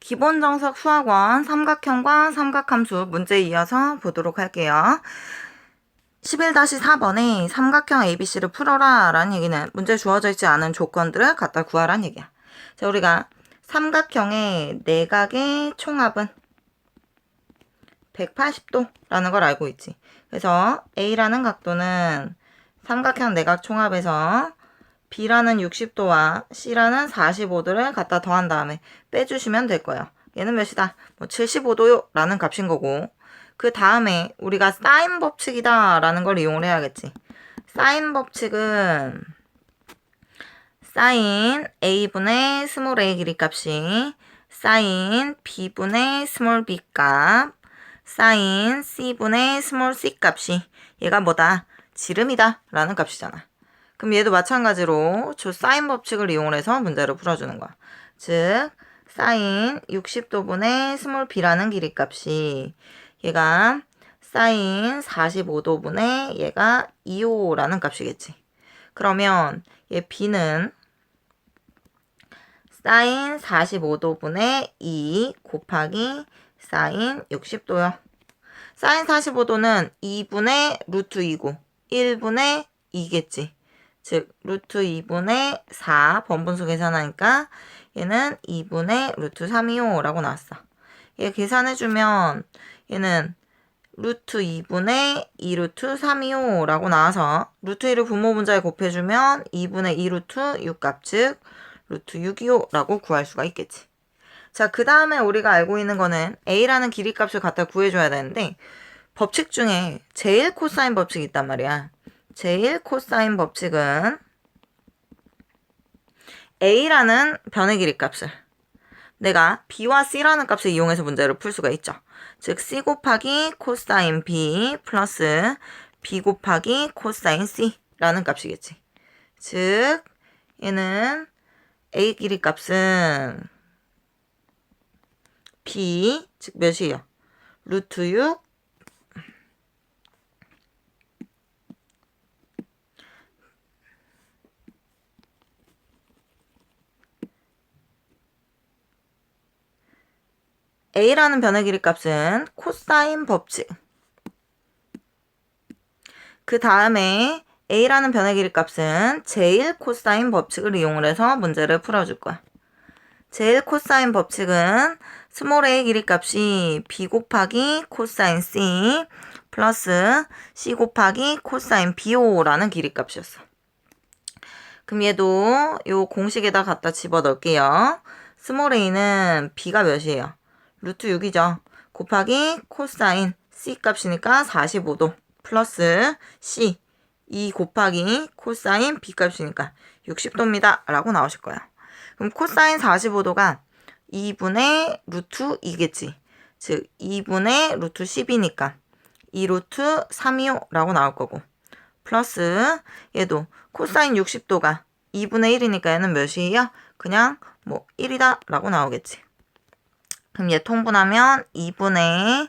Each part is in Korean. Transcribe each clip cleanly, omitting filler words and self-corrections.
기본 정석 수학원 삼각형과 삼각함수 문제 이어서 보도록 할게요. 11-4번에 삼각형 ABC를 풀어라 라는 얘기는 문제 주어져 있지 않은 조건들을 갖다 구하라는 얘기야. 자, 우리가 삼각형의 내각의 총합은 180도라는 걸 알고 있지. 그래서 A라는 각도는 삼각형 내각 총합에서 B라는 60도와 C라는 45도를 갖다 더한 다음에 빼주시면 될 거예요. 얘는 몇이다? 75도요 라는 값인 거고, 그 다음에 우리가 사인 법칙이다 라는 걸 이용을 해야겠지. 사인 법칙은 사인 A분의 스몰 a 길이값이 사인 B분의 스몰 b 값, 사인 C분의 스몰 c 값이 얘가 뭐다? 지름이다 라는 값이잖아. 그럼 얘도 마찬가지로 저 사인 법칙을 이용해서 문제를 풀어주는 거야. 즉 사인 60도분의 스몰 b라는 길이값이 얘가 사인 45도분의 얘가 2호라는 값이겠지. 그러면 얘 b는 사인 45도분의 2 곱하기 사인 60도요. 사인 45도는 2분의 루트 2고 1분의 2겠지. 즉 루트 2분의 4 번분수 계산하니까 얘는 2분의 루트 3이요라고 나왔어. 얘 계산해주면 얘는 루트 2분의 2 루트 3이요라고 나와서 루트 1을 분모 분자에 곱해주면 2분의 2 루트 6값, 즉 루트 6이요라고 구할 수가 있겠지. 자, 그 다음에 우리가 알고 있는 거는 A라는 길이값을 갖다 구해줘야 되는데, 법칙 중에 제일 코사인 법칙이 있단 말이야. 제일 코사인 법칙은 A라는 변의 길이값을 내가 B와 C라는 값을 이용해서 문제를 풀 수가 있죠. 즉 C 곱하기 코사인 B 플러스 B 곱하기 코사인 C라는 값이겠지. 즉 얘는 A 길이값은 B, 즉 몇이에요? 루트 6 A라는 변의 길이값은 코사인 법칙. 그 다음에 A라는 변의 길이값은 제일 코사인 법칙을 이용을 해서 문제를 풀어줄 거야. 제일 코사인 법칙은 스몰 a 길이값이 B 곱하기 코사인 C 플러스 C 곱하기 코사인 BO라는 길이값이었어. 그럼 얘도 요 공식에다 갖다 집어넣을게요. 스몰 a는 B가 몇이에요? 루트 6이죠. 곱하기 코사인 C 값이니까 45도 플러스 C 2 곱하기 코사인 B 값이니까 60도입니다 라고 나오실 거예요. 그럼 코사인 45도가 2분의 루트 2겠지. 즉 2분의 루트 10이니까 2 루트 3이요 라고 나올 거고, 플러스 얘도 코사인 60도가 2분의 1이니까 얘는 몇이에요? 그냥 1이다 라고 나오겠지. 그럼 얘 통분하면 2분의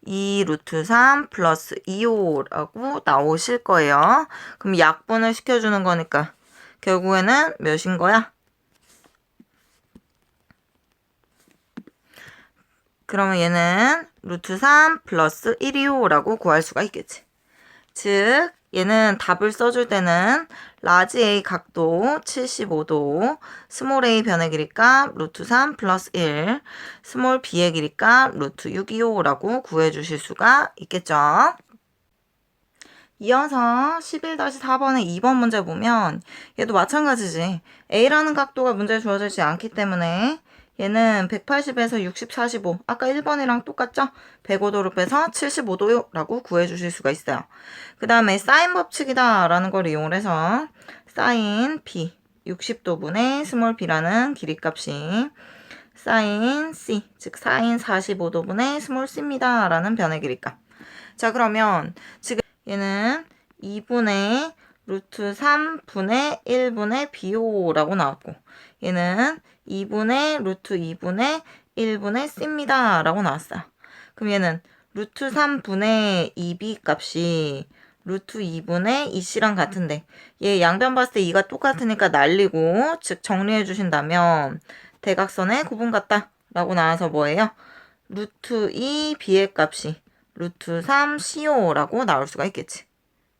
2 루트 3 플러스 2호라고 나오실 거예요. 그럼 약분을 시켜주는 거니까 결국에는 몇인 거야? 그러면 얘는 루트 3 플러스 1이요라고 구할 수가 있겠지. 즉 얘는 답을 써줄 때는 라지 A 각도 75도, 스몰 a 변의 길이값 루트 3 플러스 1, 스몰 b의 길이값 루트 6이요라고 구해주실 수가 있겠죠. 이어서 11-4번의 2번 문제 보면 얘도 마찬가지지. A라는 각도가 문제에 주어지지 않기 때문에 얘는 180에서 60, 45. 아까 1번이랑 똑같죠? 105도를 빼서 75도요 라고 구해주실 수가 있어요. 그 다음에 사인 법칙이다 라는 걸 이용을 해서 사인 B 60도분의 스몰 b라는 길이값이 사인 C, 즉 사인 45도분의 스몰 c입니다 라는 변의 길이값. 자, 그러면 지금 얘는 2분의 루트 3분의 1분의 BO라고 나왔고, 얘는 2분의 루트 2분의 1분의 C입니다 라고 나왔어요. 그럼 얘는 루트 3분의 2B 값이 루트 2분의 2C랑 같은데 얘 양변 봤을 때 2가 똑같으니까 날리고, 즉 정리해 주신다면 대각선의 구분 같다 라고 나와서 뭐예요? 루트 2 b의 값이 루트 3 co 라고 나올 수가 있겠지.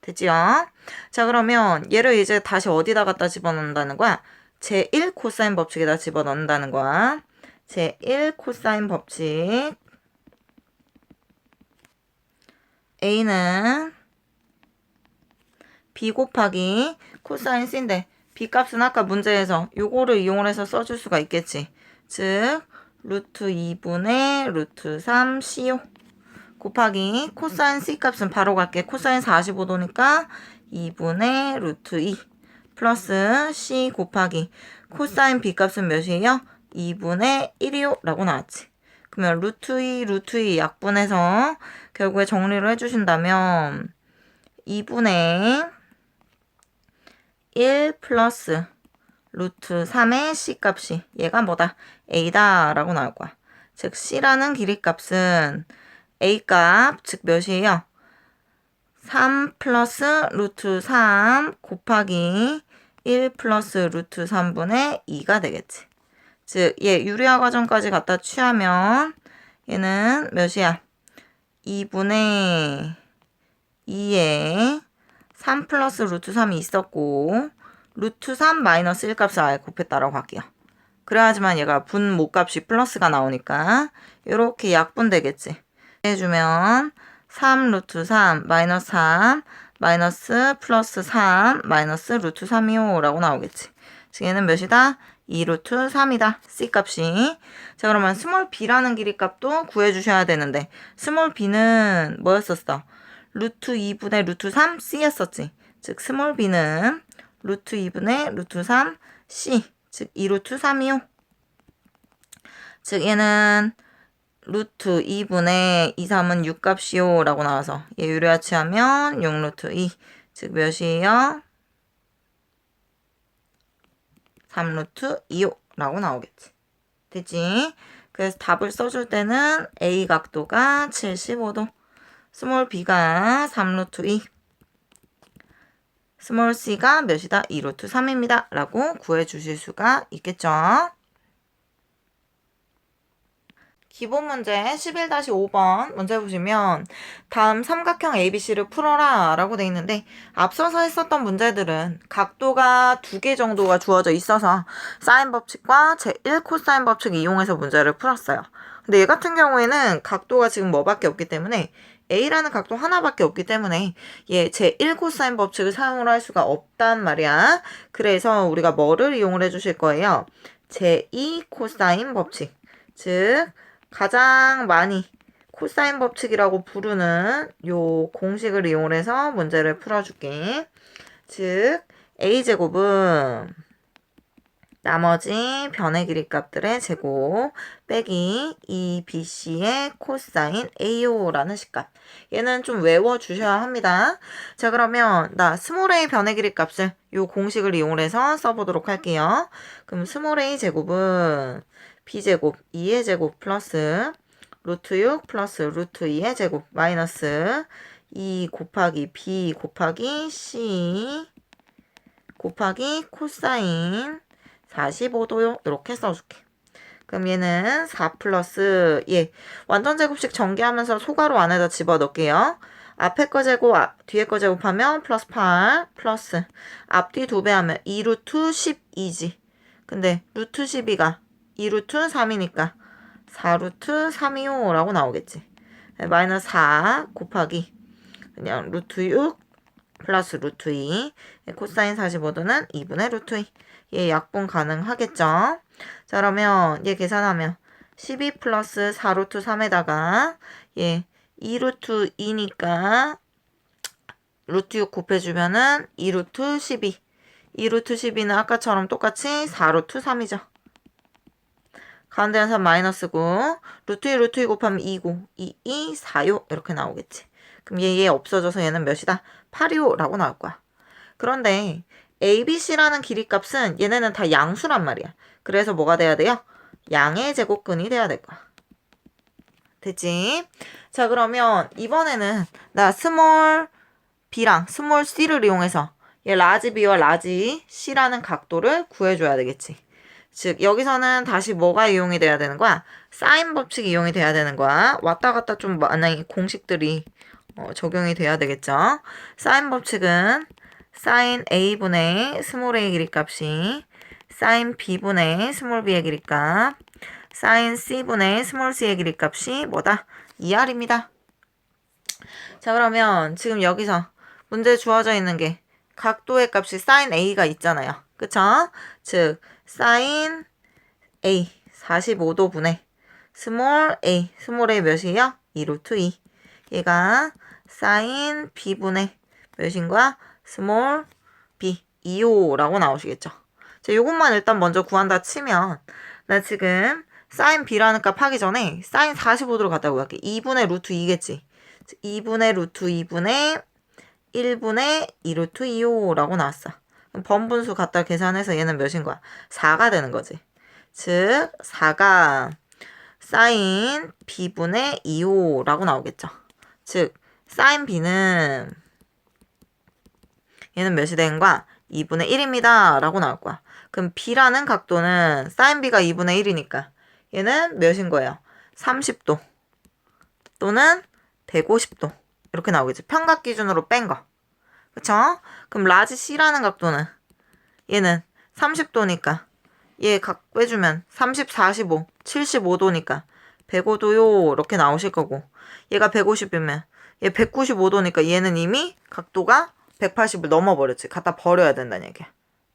됐지요? 자, 그러면 얘를 이제 다시 어디다 갖다 집어넣는다는 거야? 제1 코사인 법칙에다 집어넣는다는 거야. 제1 코사인 법칙. A는 B 곱하기 코사인 C인데 B 값은 아까 문제에서 요거를 이용을 해서 써줄 수가 있겠지. 즉 루트 2분의 루트 3 CO 곱하기 코사인 C 값은 바로 갈게. 코사인 45도니까 2분의 루트 2 플러스 C 곱하기 코사인 B 값은 몇이에요? 2분의 1이요 라고 나왔지. 그러면 루트 2 약분해서 결국에 정리를 해주신다면 2분의 1 플러스 루트 3의 C 값이 얘가 뭐다? A다 라고 나올 거야. 즉 C라는 길이 값은 A 값, 즉 몇이에요? 3 플러스 루트 3 곱하기 1 플러스 루트 3분의 2가 되겠지. 즉, 얘 유리화 과정까지 갖다 취하면 얘는 몇이야? 2분의 2에 3 플러스 루트 3이 있었고 루트 3 마이너스 1 값을 아예 곱했다라고 할게요. 그래야지만 얘가 분모값이 플러스가 나오니까 이렇게 약분되겠지. 해주면 3 루트 3 마이너스 3 마이너스 플러스 3 마이너스 루트 3이요 라고 나오겠지. 즉 얘는 몇이다? 2 루트 3이다. C 값이. 자, 그러면 스몰 b라는 길이 값도 구해주셔야 되는데 스몰 b는 뭐였었어? 루트 2분의 루트 3 C였었지. 즉 스몰 b는 루트 2분의 루트 3 C. 즉 2 루트 3이요. 즉 얘는 루트 2분의 2, 3은 6값이요 라고 나와서 얘 유리화 취하면 6 루트 2. 즉 몇이에요? 3 루트 2요 라고 나오겠지. 됐지? 그래서 답을 써줄 때는 A 각도가 75도, 스몰 b가 3 루트 2, 스몰 c가 몇이다? 2 루트 3입니다. 라고 구해주실 수가 있겠죠. 기본 문제 11-5번 문제 보시면 다음 삼각형 ABC를 풀어라 라고 돼 있는데 앞서서 했었던 문제들은 각도가 2개 정도가 주어져 있어서 사인 법칙과 제1 코사인 법칙 이용해서 문제를 풀었어요. 근데 얘 같은 경우에는 각도가 지금 뭐밖에 없기 때문에 A라는 각도 하나밖에 없기 때문에 얘 제1 코사인 법칙을 사용을 할 수가 없단 말이야. 그래서 우리가 뭐를 이용을 해주실 거예요? 제2 코사인 법칙. 즉 가장 많이 코사인 법칙이라고 부르는 요 공식을 이용해서 문제를 풀어줄게. 즉 A제곱은 나머지 변의 길이 값들의 제곱 빼기 2BC의 코사인 AO라는 식값. 얘는 좀 외워주셔야 합니다. 자, 그러면 나 스몰 a 변의 길이 값을 요 공식을 이용해서 써보도록 할게요. 그럼 스몰 a 제곱은 b제곱 2의 제곱 플러스 루트 6 플러스 루트 2의 제곱 마이너스 2 곱하기 b 곱하기 c 곱하기 코사인 45도요. 이렇게 써줄게. 그럼 얘는 4 플러스 얘 완전 제곱식 전개하면서 소괄호 안에다 집어넣을게요. 앞에 거 제곱, 뒤에 거 제곱하면 플러스 8 플러스 앞뒤 2배 하면 2 루트 12지. 근데 루트 12가 2 루트 3이니까 4 루트 3이요 라고 나오겠지. 마이너스 4 곱하기 그냥 루트 6 플러스 루트 2 코사인 45도는 2분의 루트 2. 얘 약분 가능하겠죠. 자, 그러면 얘 계산하면 12 플러스 4 루트 3에다가 얘 2 루트 2니까 루트 6 곱해주면은 2 루트 12. 2 루트 12는 아까처럼 똑같이 4 루트 3이죠. 가운데는 3 마이너스고 루트 2 루트 2 곱하면 2고 2, 2, 4요 이렇게 나오겠지. 그럼 얘 없어져서 얘는 몇이다? 8이요 라고 나올 거야. 그런데 ABC라는 길이 값은 얘네는 다 양수란 말이야. 그래서 뭐가 돼야 돼요? 양의 제곱근이 돼야 될 거야. 됐지? 자, 그러면 이번에는 나 스몰 B랑 스몰 C를 이용해서 얘 라지 B와 라지 C라는 각도를 구해줘야 되겠지. 즉 여기서는 다시 뭐가 이용이 돼야 되는 거야? 사인 법칙이 이용이 돼야 되는 거야. 왔다 갔다 좀 많은 공식들이 적용이 돼야 되겠죠. 사인 법칙은 사인 A분의 스몰 a 길이값이 사인 B분의 스몰 b의 길이값 사인 C분의 스몰 c의 길이값이 뭐다? 2R입니다. 자, 그러면 지금 여기서 문제에 주어져 있는 게 각도의 값이 사인 A가 있잖아요. 그쵸? 즉 사인 A 45도 분의 스몰 A 몇이에요? 2루트 2. 얘가 사인 B분의 몇인 거야? 스몰 B 2호라고 나오시겠죠. 자, 요것만 일단 먼저 구한다 치면 나 지금 사인 B라는 값 하기 전에 사인 45도로 갖다 구할게. 2분의 루트 2겠지. 2분의 루트 2분의 1분의 2루트 2호라고 나왔어. 그럼 번분수 갖다 계산해서 얘는 몇인 거야? 4가 되는 거지. 즉 4가 사인 B분의 2호라고 나오겠죠. 즉 사인 B는 얘는 몇이 되는 거야? 2분의 1입니다. 라고 나올 거야. 그럼 B라는 각도는 사인 B가 2분의 1이니까 얘는 몇인 거예요? 30도 또는 150도 이렇게 나오겠지. 평각 기준으로 뺀 거. 그쵸? 그럼 라지 C라는 각도는 얘는 30도니까 얘 각 빼주면 30, 45, 75도니까 105도요 이렇게 나오실 거고 얘가 150이면 얘 195도니까 얘는 이미 각도가 180을 넘어버렸지. 갖다 버려야 된다는 얘기야.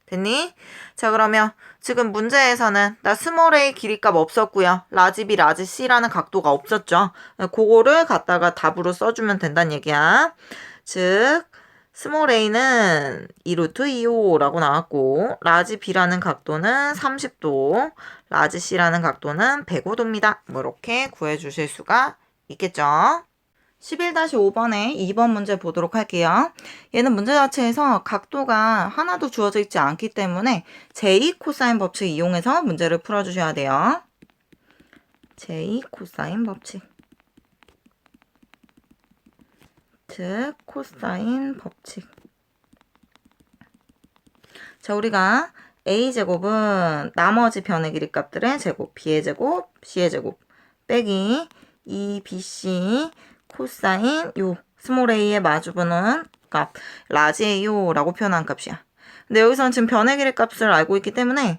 됐니? 자, 그러면 지금 문제에서는 나 스몰 a 길이값 없었고요. 라지 B, 라지 C라는 각도가 없었죠. 그거를 갖다가 답으로 써주면 된다는 얘기야. 즉 스몰 a는 2루트 2호라고 나왔고 라지 B라는 각도는 30도, 라지 C라는 각도는 105도입니다. 뭐 이렇게 구해주실 수가 있겠죠. 11-5번에 2번 문제 보도록 할게요. 얘는 문제 자체에서 각도가 하나도 주어져 있지 않기 때문에 제2 코사인 법칙 이용해서 문제를 풀어주셔야 돼요. 제2 코사인 법칙. 즉 코사인 법칙. 자, 우리가 a제곱은 나머지 변의 길이 값들의 제곱, b의 제곱, c의 제곱 빼기 2bc 코사인 요 스몰 a의 마주보는 값 라지 a요라고 표현한 값이야. 근데 여기서는 지금 변의 길이 값을 알고 있기 때문에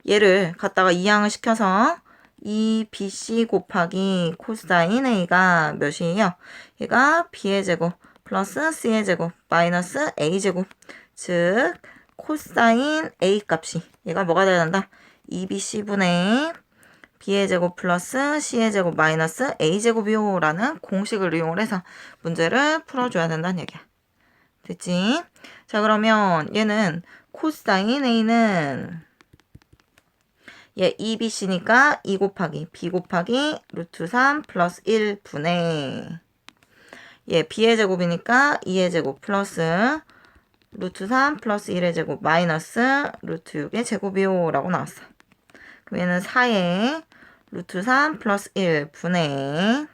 얘를 갖다가 이항을 시켜서 2bc 곱하기 코사인 a가 몇이에요? 얘가 b의 제곱 플러스 c의 제곱 마이너스 a제곱 즉 코사인 a 값이 얘가 뭐가 돼야 된다? 2bc분의 b의 제곱 플러스 c의 제곱 마이너스 a제곱이요 라는 공식을 이용을 해서 문제를 풀어줘야 된다는 얘기야. 됐지? 자, 그러면 얘는 코사인 a는 얘 2bc니까 2 곱하기 b 곱하기 루트 3 플러스 1분의 얘 b의 제곱이니까 2의 제곱 플러스 루트 3 플러스 1의 제곱 마이너스 루트 6의 제곱이요 라고 나왔어. 그럼 얘는 4의 루트 3 플러스 1 분의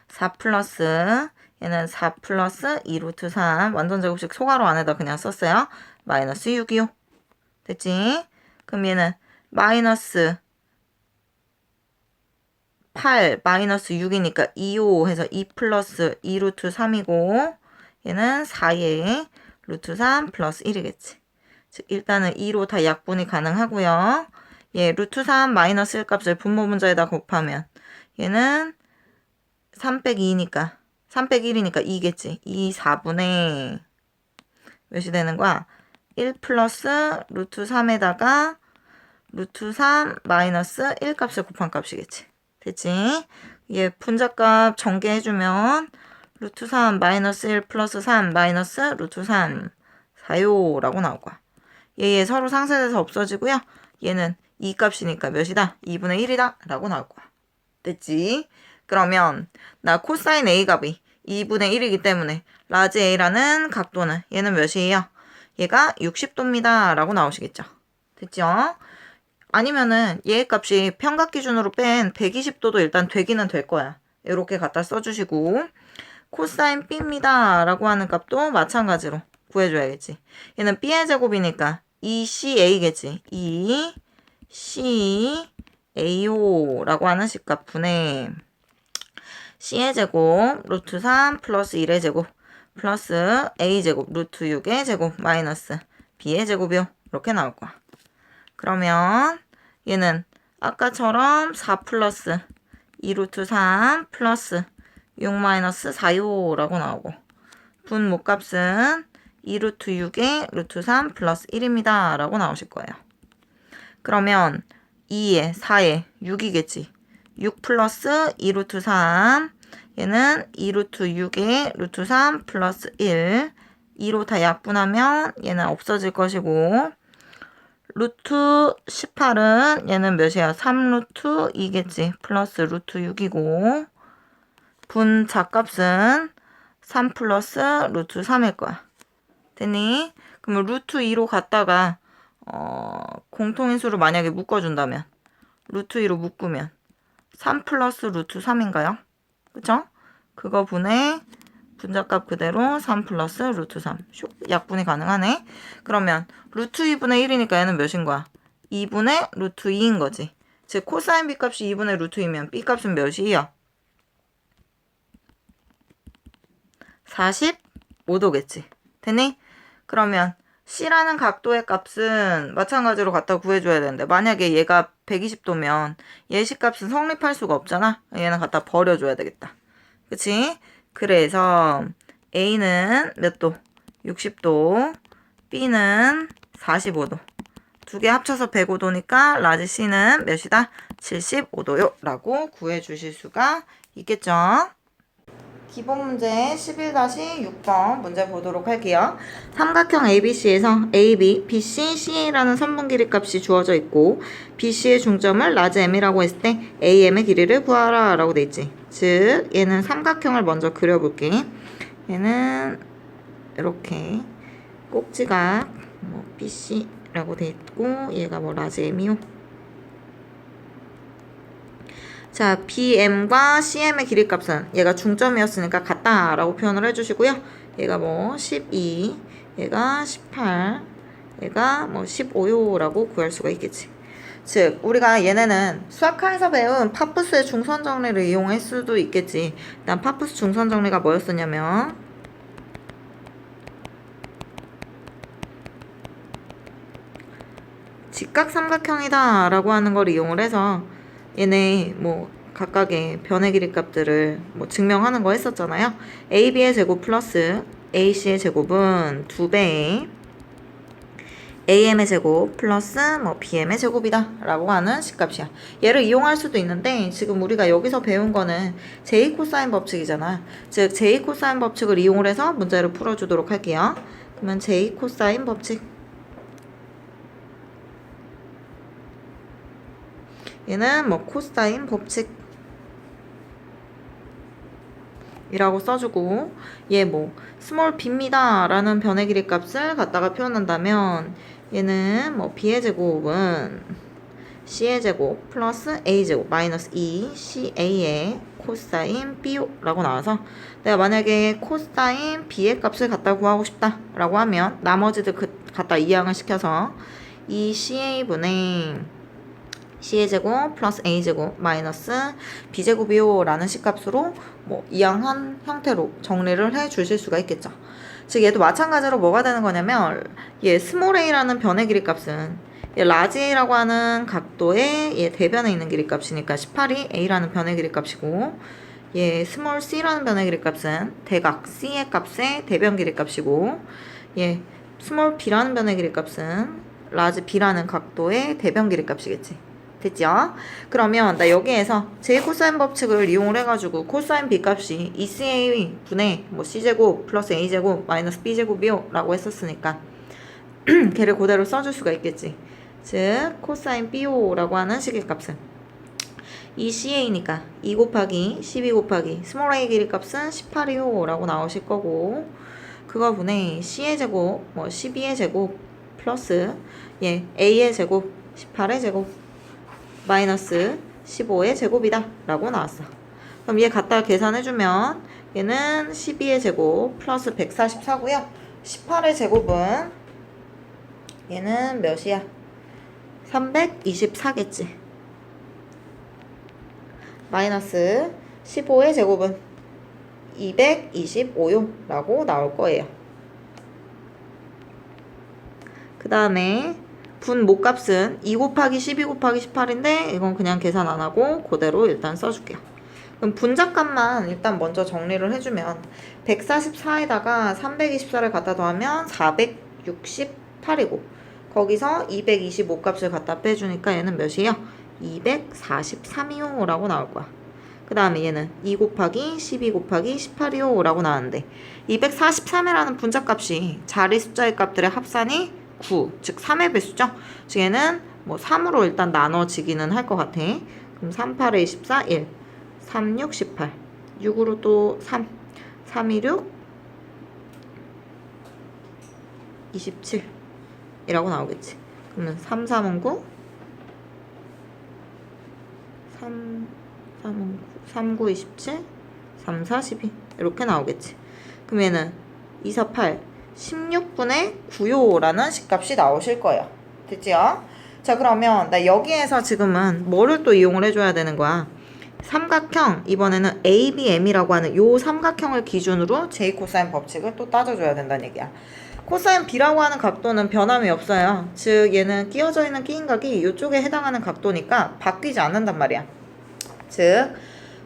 4 플러스 얘는 4 플러스 2 루트 3 완전 제곱식 소괄호 안에다 그냥 썼어요. 마이너스 6이요. 됐지? 그럼 얘는 마이너스 8 마이너스 6이니까 2호 해서 2 플러스 2 루트 3이고 얘는 4의 루트 3 플러스 1이겠지. 즉 일단은 2로 다 약분이 가능하고요. 얘 루트 3 마이너스 1 값을 분모 문자에다 곱하면 얘는 3 빼기 2니까 3 빼기 1이니까 2겠지. 2 4분의 몇이 되는 거야? 1 플러스 루트 3에다가 루트 3 마이너스 1 값을 곱한 값이겠지. 됐지? 얘 분자값 전개해주면 루트 3 마이너스 1 플러스 3 마이너스 루트 3 4요 라고 나올 거야. 얘 서로 상쇄돼서 없어지고요. 얘는 2 값이니까 몇이다? 2분의 1이다 라고 나올 거야. 됐지? 그러면 나 코사인 A 값이 2분의 1이기 때문에 라지 A라는 각도는 얘는 몇이에요? 얘가 60도입니다 라고 나오시겠죠. 됐죠? 아니면은 얘의 값이 평각 기준으로 뺀 120도도 일단 되기는 될 거야. 이렇게 갖다 써주시고 코사인 B입니다 라고 하는 값도 마찬가지로 구해줘야겠지. 얘는 B의 제곱이니까 2CA겠지. 2 C A호라고 하는 식값분의 C의 제곱 루트 3 플러스 1의 제곱 플러스 A 제곱 루트 6의 제곱 마이너스 B의 제곱이요. 이렇게 나올 거야. 그러면 얘는 아까처럼 4 플러스 2 루트 3 플러스 6 마이너스 4요라고 나오고 분모값은 2 루트 6의 루트 3 플러스 1입니다. 라고 나오실 거예요. 그러면 2에 4에 6이겠지. 6 플러스 2 루트 3 얘는 2 루트 6의 루트 3 플러스 1 2로 다 약분하면 얘는 없어질 것이고 루트 18은 얘는 몇이야? 3 루트 2겠지. 플러스 루트 6이고 분자값은 3 플러스 루트 3일 거야. 됐니? 그러면 루트 2로 갔다가 공통인수를 만약에 묶어준다면 루트 2로 묶으면 3 플러스 루트 3인가요? 그쵸? 그거 분의 분자값 그대로 3 플러스 루트 3. 슉, 약분이 가능하네. 그러면 루트 2분의 1이니까 얘는 몇인 거야? 2분의 루트 2인 거지. 즉 코사인 B값이 2분의 루트 2면 B값은 몇이야? 45도겠지. 됐니? 그러면 C라는 각도의 값은 마찬가지로 갖다 구해줘야 되는데 만약에 얘가 120도면 예시값은 성립할 수가 없잖아. 얘는 갖다 버려줘야 되겠다. 그치? 그래서 A는 몇 도? 60도, B는 45도. 두 개 합쳐서 105도니까 라지 C는 몇이다? 75도요. 라고 구해주실 수가 있겠죠. 기본 문제 11-6번 문제 보도록 할게요. 삼각형 ABC에서 AB, BC, CA라는 선분 길이 값이 주어져 있고 BC의 중점을 라지 M이라고 했을 때 AM의 길이를 구하라 라고 돼 있지. 즉 얘는 삼각형을 먼저 그려볼게. 얘는 이렇게 꼭지각 BC라고 돼 있고 얘가 라지 M이요. 자, BM과 CM의 길이값은 얘가 중점이었으니까 같다라고 표현을 해주시고요. 얘가 12, 얘가 18, 얘가 15요라고 구할 수가 있겠지. 즉, 우리가 얘네는 수학하에서 배운 파푸스의 중선 정리를 이용할 수도 있겠지. 일단 파푸스 중선 정리가 뭐였었냐면 직각삼각형이다 라고 하는 걸 이용을 해서 얘네 각각의 변의 길이 값들을 증명하는 거 했었잖아요. AB의 제곱 플러스 AC의 제곱은 2배의 AM의 제곱 플러스 BM의 제곱이다 라고 하는 식값이야. 얘를 이용할 수도 있는데 지금 우리가 여기서 배운 거는 제2 코사인 법칙이잖아. 즉 제2 코사인 법칙을 이용을 해서 문제를 풀어주도록 할게요. 그러면 제2 코사인 법칙 얘는 코사인 법칙 이라고 써주고 얘 스몰 b입니다 라는 변의 길이 값을 갖다가 표현한다면 얘는 b의 제곱은 c의 제곱 플러스 a 제곱 마이너스 2ca의 코사인 b 라고 나와서 내가 만약에 코사인 b의 값을 갖다 구하고 싶다 라고 하면 나머지들 갖다 이항을 시켜서 2ca분의 c의 제곱 플러스 a 제곱 마이너스 b 제곱이요 라는 식값으로 이항한 형태로 정리를 해 주실 수가 있겠죠. 즉 얘도 마찬가지로 뭐가 되는 거냐면 얘 스몰 a라는 변의 길이 값은 얘 라지 a라고 하는 각도의 얘 대변에 있는 길이 값이니까 18이 a라는 변의 길이 값이고 얘 스몰 c라는 변의 길이 값은 대각 c의 값의 대변 길이 값이고 얘 스몰 b라는 변의 길이 값은 라지 b라는 각도의 대변 길이 값이겠지. 됐죠? 그러면 나 여기에서 제2코사인 법칙을 이용을 해가지고 코사인 B값이 2CA 분의 C제곱 플러스 A제곱 마이너스 B제곱이요 라고 했었으니까 걔를 그대로 써줄 수가 있겠지. 즉 코사인 BO 라고 하는 식의 값은 2CA니까 2 곱하기 12 곱하기 스몰 a 길이 값은 18이요 라고 나오실 거고 그거 분의 C의 제곱 12의 제곱 플러스 A의 제곱 18의 제곱 마이너스 15의 제곱이다 라고 나왔어. 그럼 얘 갖다 계산해주면 얘는 12의 제곱 플러스 144고요 18의 제곱은 얘는 몇이야? 324겠지. 마이너스 15의 제곱은 225요 라고 나올 거예요. 그 다음에 분 모값은 2 곱하기 12 곱하기 18인데 이건 그냥 계산 안 하고 그대로 일단 써줄게요. 그럼 분자값만 일단 먼저 정리를 해주면 144에다가 324를 갖다 더하면 468이고 거기서 225 값을 갖다 빼주니까 얘는 몇이에요? 243이요 라고 나올 거야. 그 다음에 얘는 2 곱하기 12 곱하기 18이요 라고 나왔는데 243이라는 분자값이 자리 숫자의 값들의 합산이 9, 즉 3의 배수죠? 즉 얘는 뭐 3으로 일단 나눠지기는 할 것 같아. 그럼 3, 8에 24, 1, 3, 6, 18, 6으로 또 3, 3, 2, 6, 27 이라고 나오겠지. 그러면 3, 3은 9, 3, 3은 9, 3, 9, 27, 3, 4, 12 이렇게 나오겠지. 그럼 얘는 2, 4, 8, 16분의 9요라는 식값이 나오실 거예요. 됐지요? 자, 그러면 나 여기에서 지금은 뭐를 또 이용을 해줘야 되는 거야? 삼각형, 이번에는 ABM이라고 하는 요 삼각형을 기준으로 J 코사인 법칙을 또 따져줘야 된다는 얘기야. 코사인 B라고 하는 각도는 변함이 없어요. 즉 얘는 끼어져 있는 끼인각이 이쪽에 해당하는 각도니까 바뀌지 않는단 말이야. 즉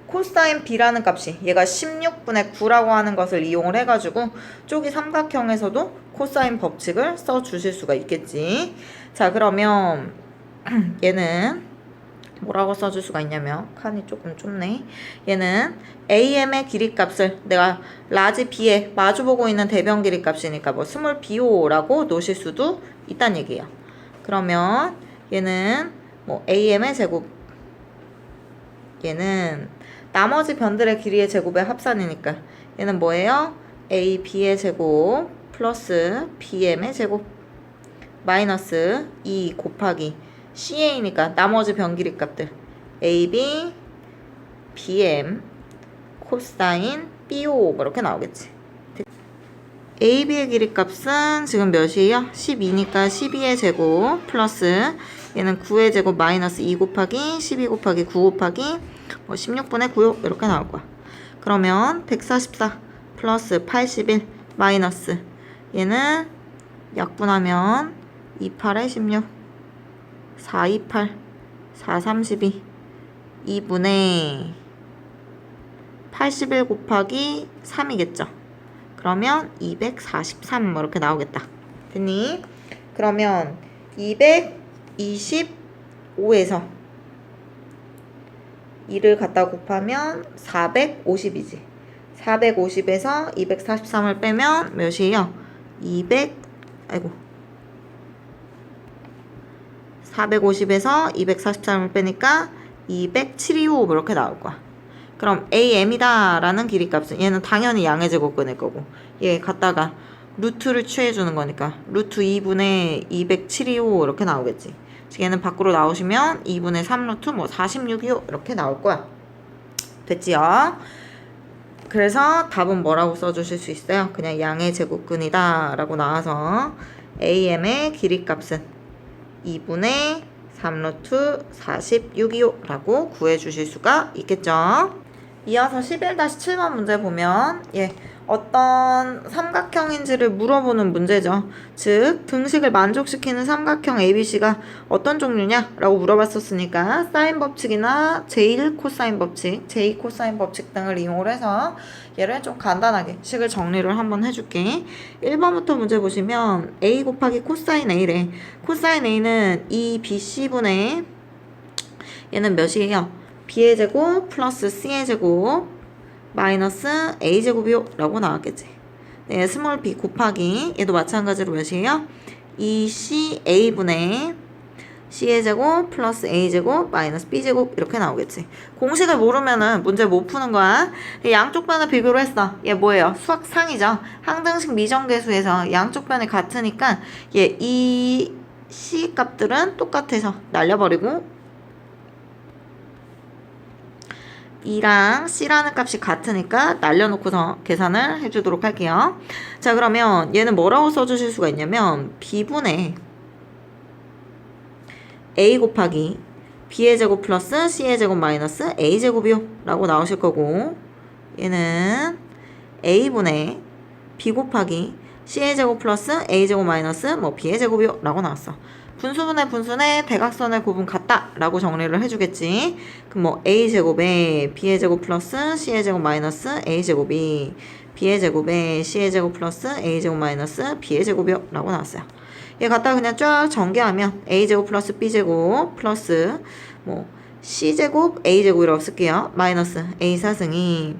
코사인 B라는 값이 얘가 16분의 9라고 하는 것을 이용을 해가지고 쪽이 삼각형에서도 코사인 법칙을 써주실 수가 있겠지. 자, 그러면 얘는 뭐라고 써줄 수가 있냐면 칸이 조금 좁네. 얘는 AM의 길이값을 내가 라지 B에 마주보고 있는 대변 길이값이니까 뭐 스몰 BO라고 놓으실 수도 있다는 얘기예요. 그러면 얘는 뭐 AM의 제곱, 얘는 나머지 변들의 길이의 제곱의 합산이니까 얘는 뭐예요? AB의 제곱 플러스 BM의 제곱 마이너스 2 곱하기 CA니까 나머지 변 길이 값들 AB, BM, 코사인 BO 이렇게 나오겠지. AB의 길이 값은 지금 몇이에요? 12니까 12의 제곱 플러스 얘는 9의 제곱 마이너스 2 곱하기 12 곱하기 9 곱하기 뭐 16분의 9 이렇게 나올 거야. 그러면 144 플러스 81 마이너스 얘는 약분하면 28에 16 428 432 2분의 81 곱하기 3이겠죠. 그러면 243 이렇게 나오겠다. 됐니? 그러면 225에서 2를 갖다 곱하면 450이지. 450에서 243을 빼면 몇이에요? 450에서 243을 빼니까 20725 이렇게 나올 거야. 그럼 AM이다 라는 길이값은 얘는 당연히 양의 제곱 끊을 거고 얘 갖다가 루트를 취해주는 거니까 루트 2분의 20725 이렇게 나오겠지. 얘는 밖으로 나오시면 2분의 3루트 뭐 4625 이렇게 나올 거야. 됐지요? 그래서 답은 뭐라고 써주실 수 있어요? 그냥 양의 제곱근이다 라고 나와서 AM의 길이값은 2분의 3루트 4625 라고 구해주실 수가 있겠죠. 이어서 11-7번 문제 보면 어떤 삼각형인지를 물어보는 문제죠. 즉 등식을 만족시키는 삼각형 ABC가 어떤 종류냐 라고 물어봤었으니까 사인 법칙이나 제일 코사인 법칙, 제이 코사인 법칙 등을 이용을 해서 얘를 좀 간단하게 식을 정리를 한번 해줄게. 1번부터 문제 보시면 A 곱하기 코사인 A래. 코사인 A는 2BC분의 얘는 몇이에요? B의 제곱 플러스 C의 제곱 마이너스 A제곱이요 라고 나왔겠지. 네, 스몰 b 곱하기 얘도 마찬가지로 몇이에요? 2CA분의 C의 제곱 플러스 A제곱 마이너스 B제곱 이렇게 나오겠지. 공식을 모르면은 문제 못 푸는 거야. 양쪽 변을 비교로 했어. 얘 뭐예요? 수학상이죠. 항등식 미정계수에서 양쪽 변이 같으니까 이 C 값들은 똑같아서 날려버리고 E랑 C라는 값이 같으니까 날려놓고서 계산을 해주도록 할게요. 자, 그러면 얘는 뭐라고 써주실 수가 있냐면 B분의 a 곱하기 b의 제곱 플러스 c의 제곱 마이너스 a 제곱이요 라고 나오실 거고, 얘는 a분의 b 곱하기 c의 제곱 플러스 a 제곱 마이너스 뭐 b의 제곱이요 라고 나왔어. 분수분의 분수의 대각선의 곱은 같다 라고 정리를 해주겠지. 그럼 뭐 a 제곱에 b의 제곱 플러스 c의 제곱 마이너스 a 제곱이 b의 제곱에 c의 제곱 플러스 a 제곱 마이너스 b의 제곱이요 라고 나왔어요. 얘 갖다가 그냥 쫙 전개하면 a 제곱 플러스 b 제곱 플러스 뭐 c 제곱 a 제곱이라고 쓸게요. 마이너스 a 사승이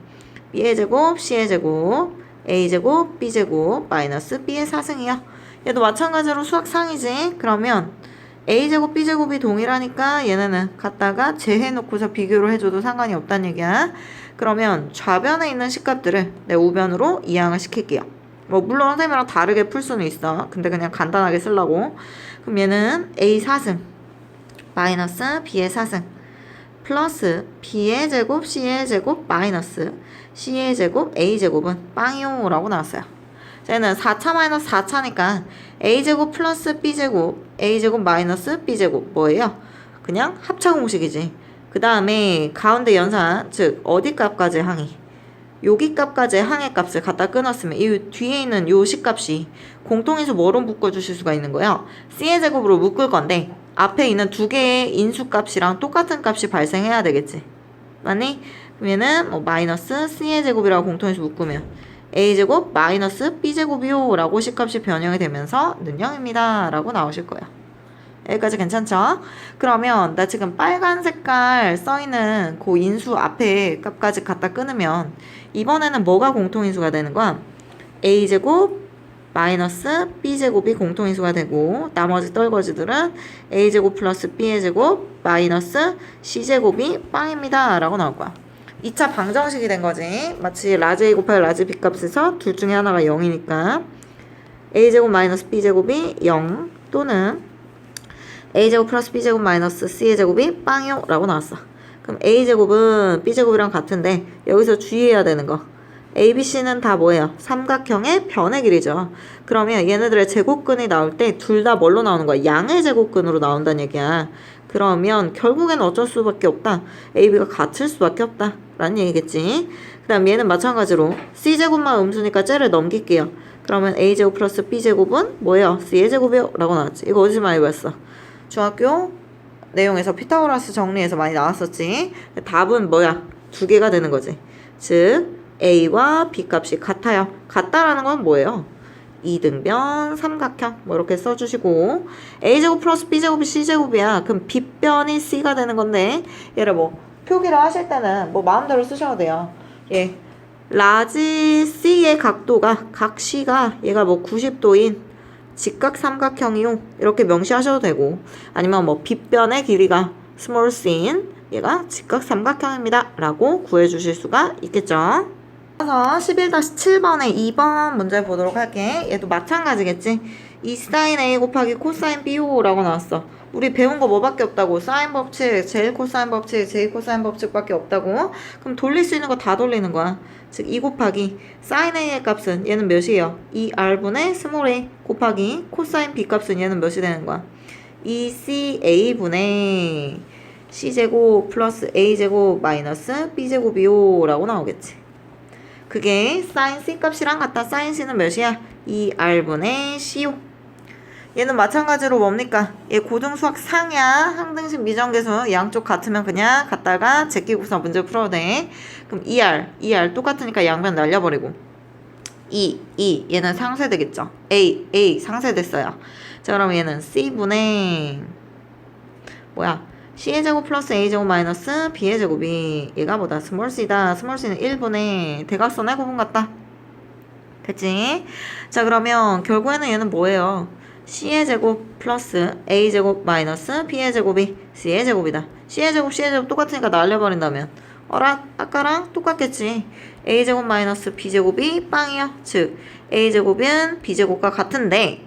b의 제곱 c의 제곱 a 제곱 b 제곱 마이너스 b의 사승이요. 얘도 마찬가지로 수학 상이지. 그러면 a 제곱 b 제곱이 동일하니까 얘네는 갖다가 제해놓고서 비교를 해줘도 상관이 없다는 얘기야. 그러면 좌변에 있는 식값들을 내 우변으로 이항을 시킬게요. 뭐 물론 선생님이랑 다르게 풀 수는 있어. 근데 그냥 간단하게 쓰려고. 그럼 얘는 a 사승 마이너스 b의 사승 플러스 b의 제곱 c의 제곱 마이너스 c의 제곱 a 제곱은 빵이요 라고 나왔어요. 얘는 4차 마이너스 4차니까 a제곱 플러스 b제곱 a제곱 마이너스 b제곱 뭐예요? 그냥 합차 공식이지. 그 다음에 가운데 연산, 즉 어디 값까지 항이, 여기 값까지 항의 값을 갖다 끊었으면 이 뒤에 있는 요 식값이 공통인수 뭐로 묶어주실 수가 있는 거예요? c의 제곱으로 묶을 건데 앞에 있는 두 개의 인수값이랑 똑같은 값이 발생해야 되겠지. 맞니? 그럼 얘는 뭐 마이너스 c의 제곱이라고 공통인수 묶으면 a제곱 마이너스 b제곱이요 라고 식값이 변형이 되면서 는영입니다 라고 나오실 거예요. 여기까지 괜찮죠? 그러면 나 지금 빨간 색깔 써있는 그 인수 앞에 값까지 갖다 끊으면 이번에는 뭐가 공통인수가 되는 거야? a제곱 마이너스 b제곱이 공통인수가 되고 나머지 떨거지들은 a제곱 플러스 b의 제곱 마이너스 c제곱이 빵입니다 라고 나올 거야. 2차 방정식이 된 거지. 마치 라지 a 곱하기 라지 b 값에서 둘 중에 하나가 0이니까 a제곱 마이너스 b제곱이 0 또는 a제곱 플러스 b제곱 마이너스 c의 제곱이 빵이요 라고 나왔어. 그럼 a제곱은 b제곱이랑 같은데 여기서 주의해야 되는 거, ABC는 다 뭐예요? 삼각형의 변의 길이죠. 그러면 얘네들의 제곱근이 나올 때 둘 다 뭘로 나오는 거야? 양의 제곱근으로 나온다는 얘기야. 그러면 결국에는 어쩔 수밖에 없다. AB가 같을 수밖에 없다. 라는 얘기겠지. 그 다음 얘는 마찬가지로 C제곱만 음수니까 쟤를 넘길게요. 그러면 A제곱 플러스 B제곱은 뭐예요? C의 제곱이요? 라고 나왔지. 이거 어디서 많이 봤어? 중학교 내용에서 피타고라스 정리해서 많이 나왔었지. 답은 뭐야? 두 개가 되는 거지. 즉 A와 B 값이 같아요. 같다라는 건 뭐예요? 이등변 삼각형 뭐 이렇게 써주시고 A제곱 플러스 B제곱이 C제곱이야. 그럼 B변이 C가 되는 건데 얘를 뭐 표기를 하실 때는 뭐 마음대로 쓰셔도 돼요. 예, 라지 C의 각도가 각 C가 얘가 뭐 90도인 직각 삼각형이요 이렇게 명시하셔도 되고, 아니면 뭐 B변의 길이가 스몰 c인 얘가 직각 삼각형입니다 라고 구해주실 수가 있겠죠. 그래서 11-7번의 2번 문제 보도록 할게. 얘도 마찬가지겠지. 이 사인 A 곱하기 코사인 B요 라고 나왔어. 우리 배운 거 뭐밖에 없다고? 사인 법칙, 제일 코사인 법칙, 제일 코사인 법칙밖에 없다고? 그럼 돌릴 수 있는 거 다 돌리는 거야. 즉 2 곱하기 사인 A의 값은 얘는 몇이에요? 2R분의 스몰 a 곱하기 코사인 B 값은 얘는 몇이 되는 거야? 2CA분의 C제곱 플러스 A제곱 마이너스 B제곱이요 라고 나오겠지. 그게 사인 C 값이랑 같다. 사인 C는 몇이야? 2R분의 C요. 얘는 마찬가지로 뭡니까? 얘 고등수학 상이야. 항등식 미정계수 양쪽 같으면 그냥 갖다가 제끼고서 문제 풀어도 돼. 그럼 2R 똑같으니까 양변 날려버리고 2 얘는 상쇄되겠죠. A 상쇄됐어요. 자, 그럼 얘는 C분의 뭐야? C의 제곱 플러스 A제곱 마이너스 B의 제곱이 얘가 뭐다? 스몰 c다. 스몰 c는 1분의 대각선의 곱은 같다. 됐지? 자, 그러면 결국에는 얘는 뭐예요? C의 제곱 플러스 A 제곱 마이너스 B의 제곱이 C의 제곱이다. C의 제곱 똑같으니까 날려버린다면 어라? 아까랑 똑같겠지. A 제곱 마이너스 B 제곱이 빵이요. 즉 A 제곱은 B 제곱과 같은데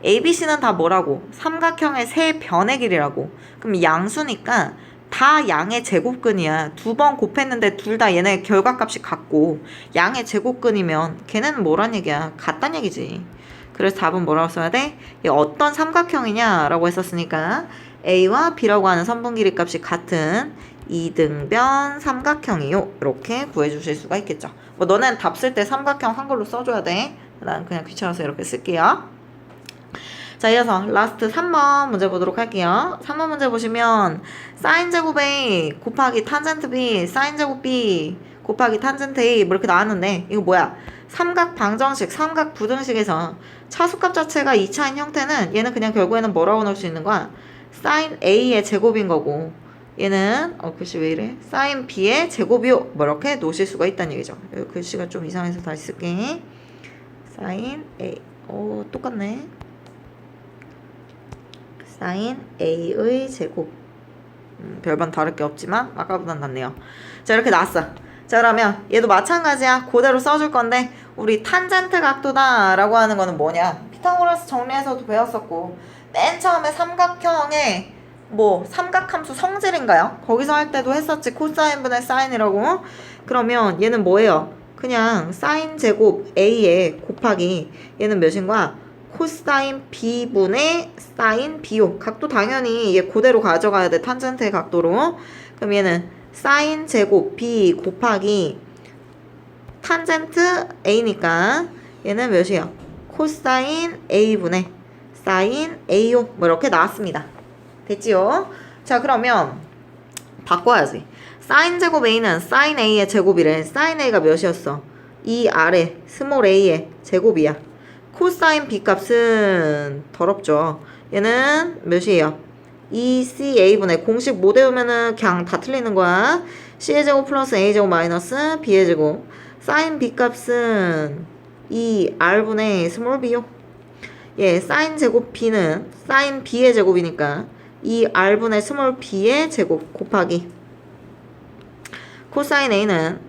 ABC는 다 뭐라고? 삼각형의 세 변의 길이라고. 그럼 양수니까 다 양의 제곱근이야. 두 번 곱했는데 둘 다 얘네 결과값이 같고 양의 제곱근이면 걔는 뭐란 얘기야? 같단 얘기지. 그래서 답은 뭐라고 써야 돼? 얘 어떤 삼각형이냐 라고 했었으니까 A와 B라고 하는 선분 길이 값이 같은 이등변 삼각형이요. 이렇게 구해주실 수가 있겠죠. 뭐 너넨 답 쓸 때 삼각형 한글로 써줘야 돼. 난 그냥 귀찮아서 이렇게 쓸게요. 자, 이어서 라스트 3번 문제 보도록 할게요. 3번 문제 보시면 사인 제곱 A 곱하기 탄젠트 B, 사인 제곱 B 곱하기 탄젠트 A 뭐 이렇게 나왔는데 이거 뭐야? 삼각 방정식, 삼각 부등식에서 차수값 자체가 2차인 형태는 얘는 그냥 결국에는 뭐라고 넣을 수 있는 거야? 사인 A의 제곱인 거고 얘는 글씨 왜 이래? 사인 B의 제곱이요. 뭐 이렇게 놓으실 수가 있다는 얘기죠. 여기 글씨가 좀 이상해서 다시 쓸게. 사인 A 똑같네. 사인 A의 제곱. 별반 다를 게 없지만 아까보단 낫네요. 자, 이렇게 나왔어. 자, 그러면 얘도 마찬가지야. 그대로 써줄 건데 우리 탄젠트 각도다 라고 하는 거는 뭐냐? 피타고라스 정리에서도 배웠었고 맨 처음에 삼각형의 삼각함수 성질인가요? 거기서 할 때도 했었지. 코사인분의 사인이라고. 그러면 얘는 뭐예요? 그냥 사인 제곱 A에 곱하기 얘는 몇인 거야? 코사인 B분의 사인 B요. 각도 당연히 얘 그대로 가져가야 돼. 탄젠트의 각도로. 그럼 얘는 사인 제곱 B 곱하기 탄젠트 A니까 얘는 몇이에요? 코사인 A분의 사인 A요. 뭐 이렇게 나왔습니다. 됐지요? 자, 그러면 바꿔야지. 사인 제곱 A는 사인 A의 제곱이래. 사인 A가 몇이었어? 이 아래 스몰 A의 제곱이야. 코사인 B 값은 더럽죠. 얘는 몇이에요? 2CA분의 공식 못 외우면은 그냥 다 틀리는 거야. C의 제곱 플러스 A 제곱 마이너스 B의 제곱. 사인 B 값은 2R분의 스몰 B요. 예, 사인 제곱 B는 사인 B의 제곱이니까 2R분의 스몰 B의 제곱 곱하기 코사인 A는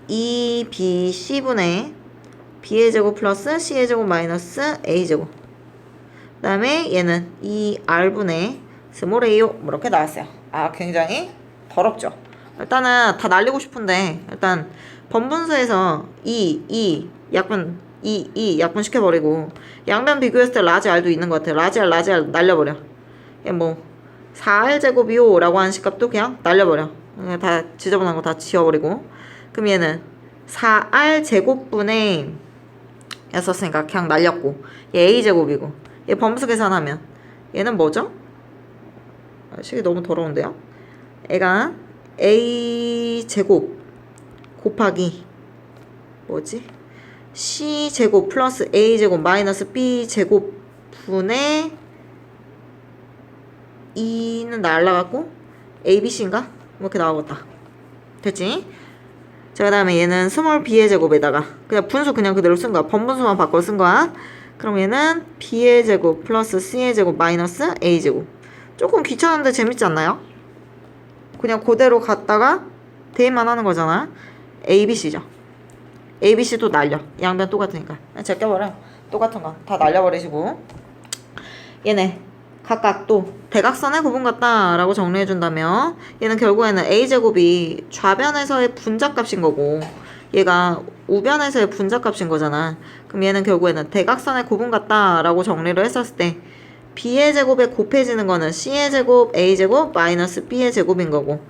2BC분의 B의 제곱 플러스 C의 제곱 마이너스 A 제곱. 그 다음에 얘는 2R분의 스몰 A요. 뭐 이렇게 나왔어요. 굉장히 더럽죠. 일단은 다 날리고 싶은데 일단 번분수에서 2 약분 약분시켜버리고 양변 비교했을 때 라지 R도 있는 것 같아요. 라지 R 날려버려. 얘 4R 제곱이요 라고 하는 식값도 그냥 날려버려. 그냥 다 지저분한 거 다 지워버리고. 그럼 얘는 4R 제곱분의 였었으니까 그냥 날렸고 얘 A제곱이고 얘 범수 계산하면 얘는 뭐죠? 식이 너무 더러운데요? 얘가 A제곱 곱하기 뭐지? C제곱 플러스 A제곱 마이너스 B제곱 분의 2는 날라갔고 ABC인가? 뭐 이렇게 나오겠다. 됐지? 자, 그 다음에 얘는 스몰 b의 제곱에다가 그냥 분수 그냥 그대로 쓴 거야. 번분수만 바꿔 쓴 거야. 그럼 얘는 b의 제곱 플러스 c의 제곱 마이너스 a 제곱. 조금 귀찮은데 재밌지 않나요? 그냥 그대로 갔다가 대입만 하는 거잖아. ABC죠. ABC도 날려. 양변 똑같으니까. 제껴버려. 똑같은 거 다 날려버리시고 얘네 각각 또 대각선의 구분 같다 라고 정리해준다면 얘는 결국에는 a제곱이 좌변에서의 분자값인 거고 얘가 우변에서의 분자값인 거잖아. 그럼 얘는 결국에는 대각선의 구분 같다 라고 정리를 했었을 때 b의 제곱에 곱해지는 거는 c의 제곱 a제곱 마이너스 b의 제곱인 거고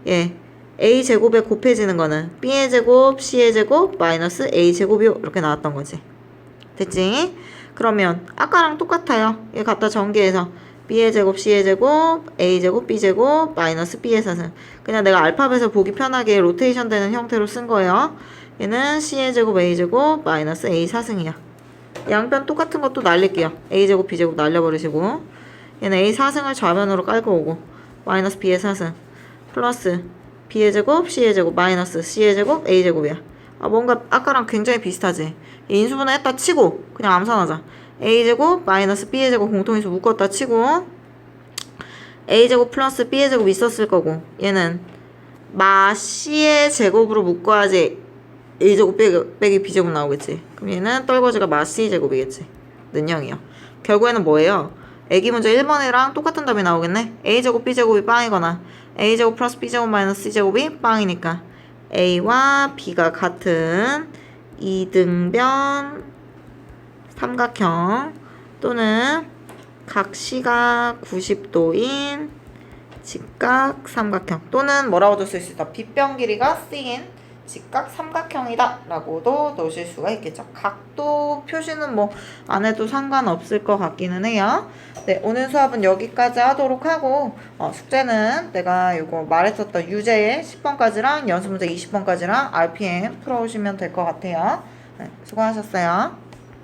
예, a제곱에 곱해지는 거는 b의 제곱 c의 제곱 마이너스 a제곱이요. 이렇게 나왔던 거지. 됐지? 그러면 아까랑 똑같아요. 얘 갖다 전개해서 b의 제곱, c의 제곱, a제곱, b제곱, 마이너스 b의 사승. 그냥 내가 알파벳을 보기 편하게 로테이션 되는 형태로 쓴 거예요. 얘는 c의 제곱, a제곱, 마이너스 a 사승이야. 양변 똑같은 것도 날릴게요. a제곱, b제곱 날려버리시고 얘는 a 사승을 좌변으로 깔고 오고 마이너스 b의 사승 플러스 b의 제곱, c의 제곱, 마이너스 c의 제곱, a제곱이야. 뭔가 아까랑 굉장히 비슷하지. 인수분해 했다 치고 그냥 암산하자. a제곱 마이너스 b의 제곱 공통인수 묶었다 치고 a제곱 플러스 b의 제곱 있었을 거고 얘는 마 c의 제곱으로 묶어야지 a제곱 빼기 b제곱 나오겠지. 그럼 얘는 떨거지가 마 c 제곱이겠지. 는영이요. 결국에는 뭐예요? 애기 문제 1번이랑 똑같은 답이 나오겠네. a제곱 b제곱이 빵이거나 a제곱 플러스 b제곱 마이너스 c제곱이 빵이니까 a와 b가 같은 이등변 삼각형 또는 각 시각 90도인 직각 삼각형 또는 뭐라고도 쓸 수 있어. 빗변 길이가 C인 직각 삼각형이다 라고도 넣으실 수가 있겠죠. 각도 표시는 뭐 안 해도 상관없을 것 같기는 해요. 네, 오늘 수업은 여기까지 하도록 하고 숙제는 내가 이거 말했었던 유제 10번까지랑 연습문제 20번까지랑 RPM 풀어오시면 될 것 같아요. 네, 수고하셨어요.